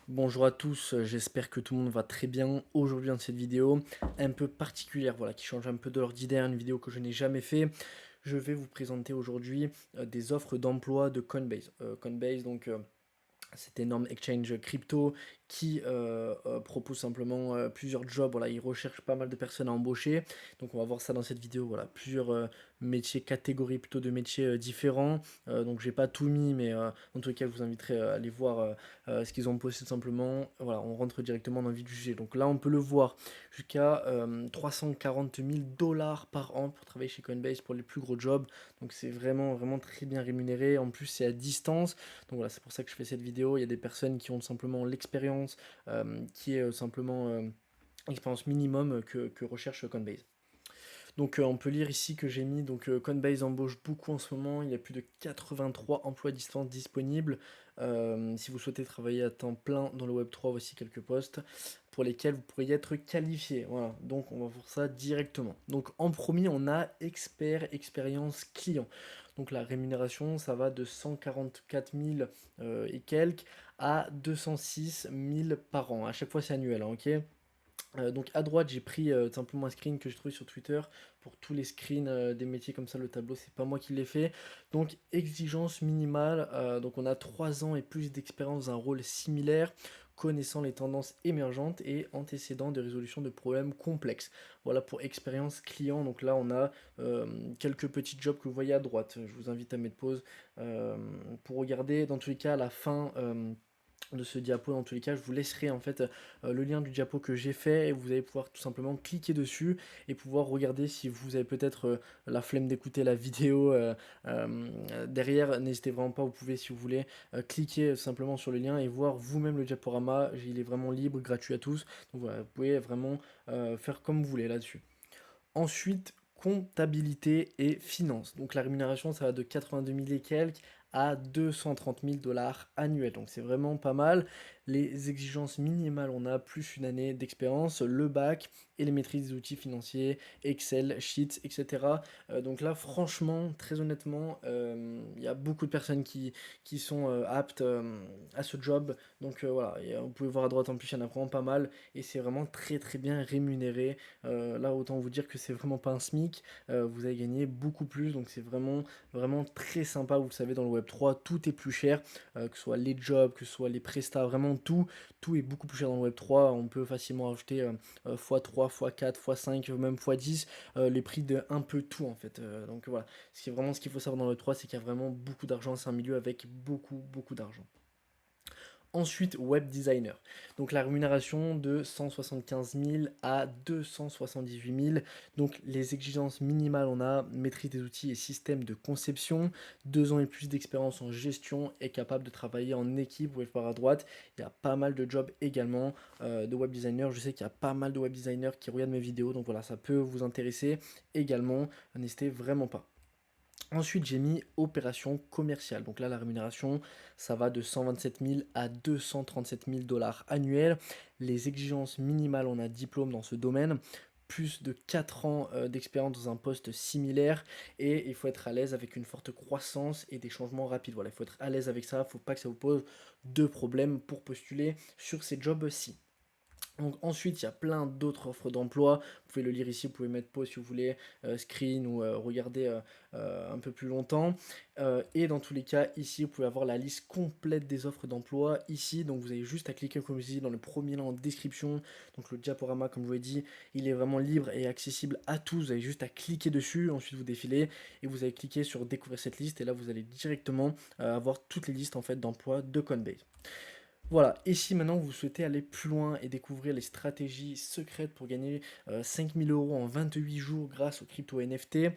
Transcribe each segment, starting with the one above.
Bonjour à tous, j'espère que tout le monde va très bien. Aujourd'hui dans cette vidéo un peu particulière, voilà, qui change un peu de l'ordinaire, une vidéo que je n'ai jamais fait. Je vais vous présenter aujourd'hui des offres d'emploi de Coinbase. Coinbase, donc cet énorme exchange crypto qui propose simplement plusieurs jobs. Voilà, il recherche pas mal de personnes à embaucher. Donc on va voir ça dans cette vidéo. Voilà, plusieurs métiers, catégories plutôt de métiers différents. Donc j'ai pas tout mis, mais en tout cas, je vous inviterai à aller voir ce qu'ils ont posté tout simplement. Voilà, on rentre directement dans le vif du sujet. Donc là, on peut le voir jusqu'à 340 000 dollars par an pour travailler chez Coinbase pour les plus gros jobs. Donc c'est vraiment, vraiment très bien rémunéré. En plus, c'est à distance. Donc voilà, c'est pour ça que je fais cette vidéo. Il y a des personnes qui ont simplement l'expérience qui est simplement l'expérience minimum que recherche Coinbase. Donc on peut lire ici que j'ai mis, donc Coinbase embauche beaucoup en ce moment, il y a plus de 83 emplois à distance disponibles. Si vous souhaitez travailler à temps plein dans le Web3, voici quelques postes pour lesquels vous pourriez être qualifié. Voilà, donc on va voir ça directement. Donc en premier, on a expert expérience client. Donc la rémunération, ça va de 144 000 et quelques à 206 000 par an. À chaque fois, c'est annuel, hein, ok? Donc à droite, j'ai pris simplement un screen que j'ai trouvé sur Twitter pour tous les screens des métiers comme ça, le tableau, c'est pas moi qui l'ai fait. Donc exigence minimale, donc on a 3 ans et plus d'expérience dans un rôle similaire, connaissant les tendances émergentes et antécédant de résolution de problèmes complexes. Voilà pour expérience client. Donc là, on a quelques petits jobs que vous voyez à droite. Je vous invite à mettre pause pour regarder. Dans tous les cas, à la fin de ce diapo, dans tous les cas je vous laisserai en fait le lien du diapo que j'ai fait et vous allez pouvoir tout simplement cliquer dessus et pouvoir regarder si vous avez peut-être la flemme d'écouter la vidéo derrière. N'hésitez vraiment pas, vous pouvez si vous voulez cliquer simplement sur le lien et voir vous-même le diaporama. Il est vraiment libre, gratuit à tous, donc voilà, vous pouvez vraiment faire comme vous voulez là-dessus. Ensuite, comptabilité et finance. Donc la rémunération, ça va de 82 000 et quelques à 230 000 dollars annuels. Donc c'est vraiment pas mal. Les exigences minimales, on a plus une année d'expérience, le bac et les maîtrises des outils financiers, Excel, Sheets, etc. Donc là, franchement, très honnêtement, il y a beaucoup de personnes qui sont aptes à ce job. Donc voilà, et, vous pouvez voir à droite en plus, il y en a vraiment pas mal et c'est vraiment très très bien rémunéré. Là, autant vous dire que c'est vraiment pas un SMIC, vous allez gagner beaucoup plus, donc c'est vraiment, vraiment très sympa. Vous le savez, dans le Web3, tout est plus cher, que ce soit les jobs, que ce soit les prestats, vraiment tout est beaucoup plus cher dans le Web3. On peut facilement ajouter x3, x4, x5, même x10, les prix de un peu tout en fait. Donc voilà, ce qu'il faut savoir dans le Web3, c'est qu'il y a vraiment beaucoup d'argent, c'est un milieu avec beaucoup, beaucoup d'argent. Ensuite, web designer. Donc la rémunération de 175 000 à 278 000. Donc les exigences minimales, on a maîtrise des outils et systèmes de conception, 2 ans et plus d'expérience en gestion et capable de travailler en équipe. Vous pouvez le voir à droite. Il y a pas mal de jobs également de web designer. Je sais qu'il y a pas mal de web designers qui regardent mes vidéos. Donc voilà, ça peut vous intéresser également. N'hésitez vraiment pas. Ensuite, j'ai mis opération commerciale. Donc là, la rémunération, ça va de 127 000 à 237 000 dollars annuels. Les exigences minimales, on a diplôme dans ce domaine, plus de 4 ans d'expérience dans un poste similaire et il faut être à l'aise avec une forte croissance et des changements rapides. Voilà, il faut être à l'aise avec ça, il ne faut pas que ça vous pose de problèmes pour postuler sur ces jobs-ci. Donc ensuite, il y a plein d'autres offres d'emploi. Vous pouvez le lire ici, vous pouvez mettre pause si vous voulez, screen ou regarder un peu plus longtemps. Et dans tous les cas, ici, vous pouvez avoir la liste complète des offres d'emploi ici. Donc vous avez juste à cliquer, comme je dis, dans le premier lien en description. Donc le diaporama, comme je vous l'ai dit, il est vraiment libre et accessible à tous. Vous avez juste à cliquer dessus, ensuite vous défilez et vous allez cliquer sur découvrir cette liste. Et là, vous allez directement avoir toutes les listes en fait d'emploi de Coinbase. Voilà, et si maintenant vous souhaitez aller plus loin et découvrir les stratégies secrètes pour gagner 5 000 euros en 28 jours grâce aux crypto NFT,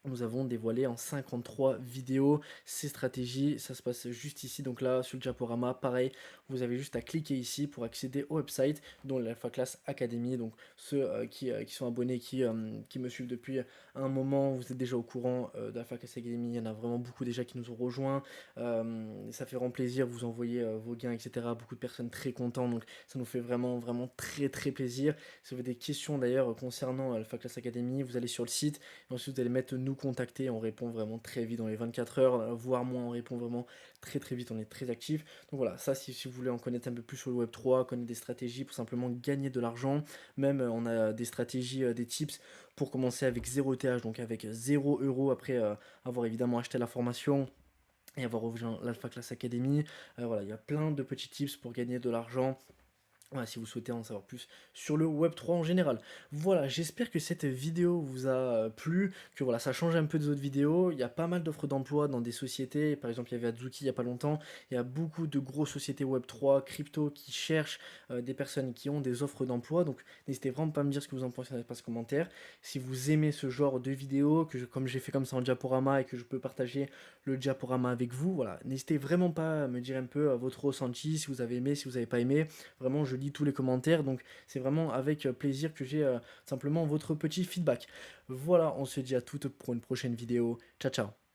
nous avons dévoilé en 53 vidéos ces stratégies. Ça se passe juste ici, donc là sur le diaporama, pareil, vous avez juste à cliquer ici pour accéder au website, dont l'Alpha Class Academy. Donc ceux qui sont abonnés, qui me suivent depuis un moment, vous êtes déjà au courant d'Alpha Class Academy. Il y en a vraiment beaucoup déjà qui nous ont rejoints. Ça fait vraiment plaisir, vous envoyez vos gains, etc. Beaucoup de personnes très contentes, donc ça nous fait vraiment, vraiment très, très plaisir. Si vous avez des questions d'ailleurs concernant Alpha Class Academy, vous allez sur le site et ensuite vous allez mettre nous contacter, on répond vraiment très vite dans les 24 heures, voire moins, on répond vraiment très vite, on est très actif. Donc voilà, ça si vous voulez en connaître un peu plus sur le Web3, connaître des stratégies pour simplement gagner de l'argent, même on a des stratégies, des tips pour commencer avec 0 TH, donc avec 0 € après avoir évidemment acheté la formation et avoir rejoint l'Alpha Class Academy. Voilà, il y a plein de petits tips pour gagner de l'argent. Voilà, si vous souhaitez en savoir plus sur le Web3 en général. Voilà, j'espère que cette vidéo vous a plu, que voilà, ça change un peu des autres vidéos. Il y a pas mal d'offres d'emploi dans des sociétés. Par exemple, il y avait Azuki il n'y a pas longtemps. Il y a beaucoup de grosses sociétés Web3, crypto qui cherchent des personnes qui ont des offres d'emploi. Donc, n'hésitez vraiment pas à me dire ce que vous en pensez dans l'espace commentaire. Si vous aimez ce genre de vidéos, comme j'ai fait comme ça en diaporama et que je peux partager le diaporama avec vous, voilà, n'hésitez vraiment pas à me dire un peu votre ressenti, si vous avez aimé, si vous n'avez pas aimé. Vraiment, je lis tous les commentaires, donc c'est vraiment avec plaisir que j'ai simplement votre petit feedback. Voilà, on se dit à toutes pour une prochaine vidéo. Ciao, ciao.